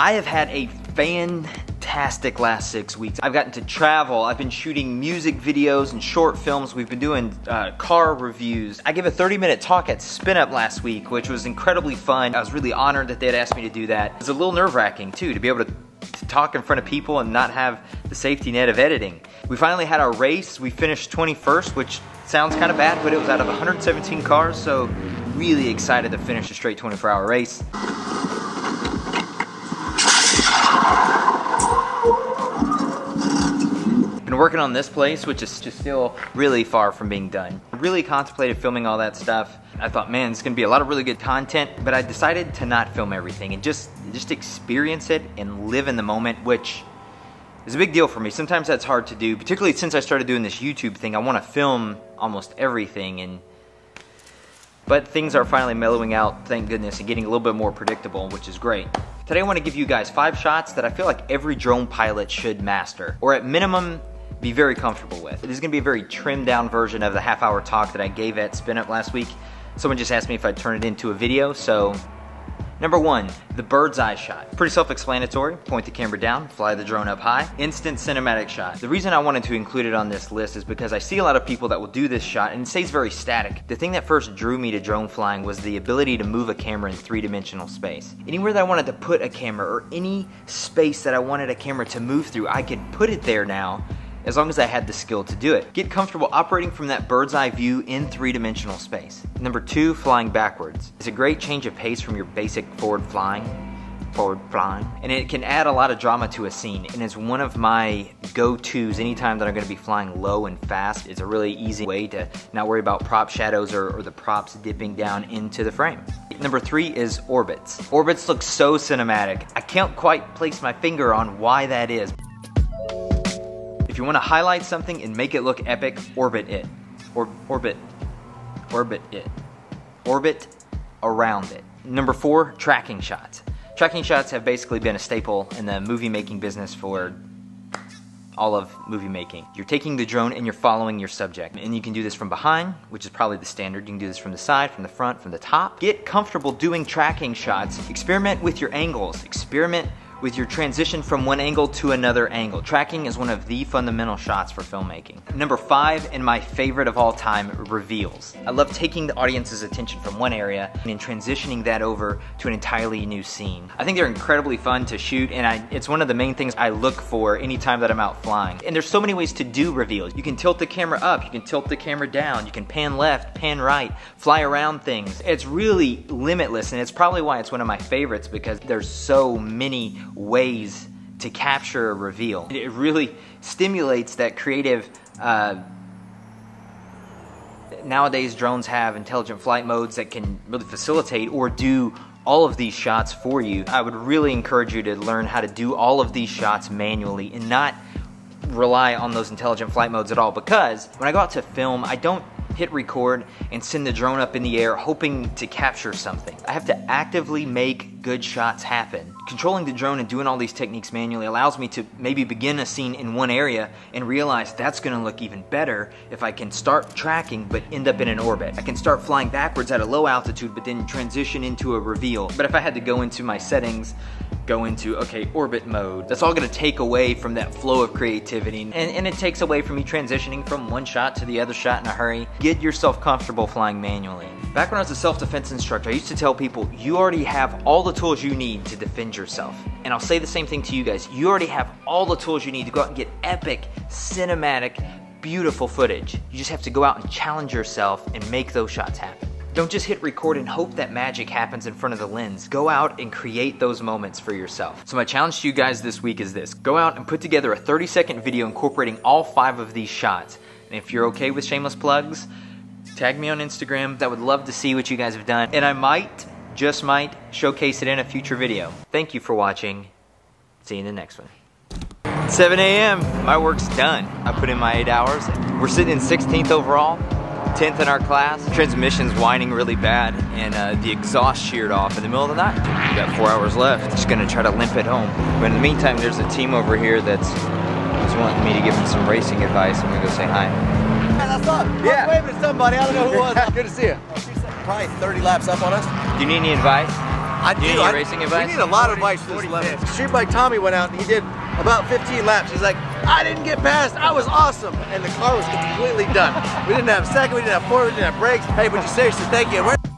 I have had a fantastic last 6 weeks. I've gotten to travel, I've been shooting music videos and short films, we've been doing car reviews. I gave a 30-minute talk at SpinUp last week, which was incredibly fun. I was really honored that they'd asked me to do that. It was a little nerve-wracking too, to be able to talk in front of people and not have the safety net of editing. We finally had our race. We finished 21st, which sounds kind of bad, but it was out of 117 cars, so really excited to finish a straight 24-hour race. Been working on this place, which is just still really far from being done. Really contemplated filming all that stuff. I thought, man, it's gonna be a lot of really good content, but I decided to not film everything and just experience it and live in the moment, which is a big deal for me. Sometimes that's hard to do, particularly since I started doing this YouTube thing. I wanna film almost everything, but things are finally mellowing out, thank goodness, and getting a little bit more predictable, which is great. Today I wanna give you guys 5 shots that I feel like every drone pilot should master, or at minimum, be very comfortable with. This is gonna be a very trimmed down version of the half-hour talk that I gave at SpinUp last week. Someone just asked me if I'd turn it into a video, so number 1, the bird's eye shot. Pretty self-explanatory. Point the camera down, fly the drone up high. Instant cinematic shot. The reason I wanted to include it on this list is because I see a lot of people that will do this shot and it stays very static. The thing that first drew me to drone flying was the ability to move a camera in 3-dimensional space. Anywhere that I wanted to put a camera, or any space that I wanted a camera to move through, I could put it there now, as long as I had the skill to do it. Get comfortable operating from that bird's eye view in 3-dimensional space. Number 2, flying backwards. It's a great change of pace from your basic forward flying, and it can add a lot of drama to a scene, and it's one of my go-tos anytime that I'm gonna be flying low and fast. It's a really easy way to not worry about prop shadows or the props dipping down into the frame. Number 3 is orbits. Orbits look so cinematic. I can't quite place my finger on why that is. If you want to highlight something and make it look epic, orbit it. Orbit it. Orbit around it. Number 4, tracking shots. Tracking shots have basically been a staple in the movie making business for all of movie making. You're taking the drone and you're following your subject. And you can do this from behind, which is probably the standard. You can do this from the side, from the front, from the top. Get comfortable doing tracking shots. Experiment with your angles. Experiment with your transition from one angle to another angle. Tracking is one of the fundamental shots for filmmaking. Number 5, and my favorite of all time, reveals. I love taking the audience's attention from one area and then transitioning that over to an entirely new scene. I think they're incredibly fun to shoot, and it's one of the main things I look for anytime that I'm out flying. And there's so many ways to do reveals. You can tilt the camera up, you can tilt the camera down, you can pan left, pan right, fly around things. It's really limitless, and it's probably why it's one of my favorites, because there's so many ways to capture a reveal. It really stimulates that creative. Nowadays drones have intelligent flight modes that can really facilitate or do all of these shots for you. I would really encourage you to learn how to do all of these shots manually and not rely on those intelligent flight modes at all, because when I go out to film, I don't hit record and send the drone up in the air hoping to capture something. I have to actively make good shots happen. Controlling the drone and doing all these techniques manually allows me to maybe begin a scene in one area and realize that's gonna look even better if I can start tracking but end up in an orbit. I can start flying backwards at a low altitude but then transition into a reveal. But if I had to go into my settings, go into, okay, orbit mode, that's all gonna take away from that flow of creativity, and it takes away from me transitioning from one shot to the other shot in a hurry. Get yourself comfortable flying manually. Back when I was a self-defense instructor, I used to tell people, you already have all the tools you need to defend yourself. And I'll say the same thing to you guys. You already have all the tools you need to go out and get epic, cinematic, beautiful footage. You just have to go out and challenge yourself and make those shots happen. Don't just hit record and hope that magic happens in front of the lens. Go out and create those moments for yourself. So my challenge to you guys this week is this. Go out and put together a 30-second video incorporating all 5 of these shots. And if you're okay with shameless plugs, tag me on Instagram. I would love to see what you guys have done. And I might, just might, showcase it in a future video. Thank you for watching. See you in the next one. 7 a.m. My work's done. I put in my 8 hours. We're sitting in 16th overall. 10th in our class. Transmission's whining really bad, and the exhaust sheared off in the middle of the night. We got 4 hours left. Just gonna try to limp it home. But in the meantime, there's a team over here that's wanting me to give them some racing advice. I'm gonna go say hi. Hey, that's up. Yeah. I was waving at somebody. I don't know who it was. Good to see you. She's probably 30 laps up on us. Do you need any advice? I do. You need racing advice? We need a lot of advice for this 11. Street Bike Tommy went out and he did about 15 laps. He's like, I didn't get past, I was awesome. And the car was completely done. We didn't have second, we didn't have forward, we didn't have brakes. Hey, but you seriously, thank you.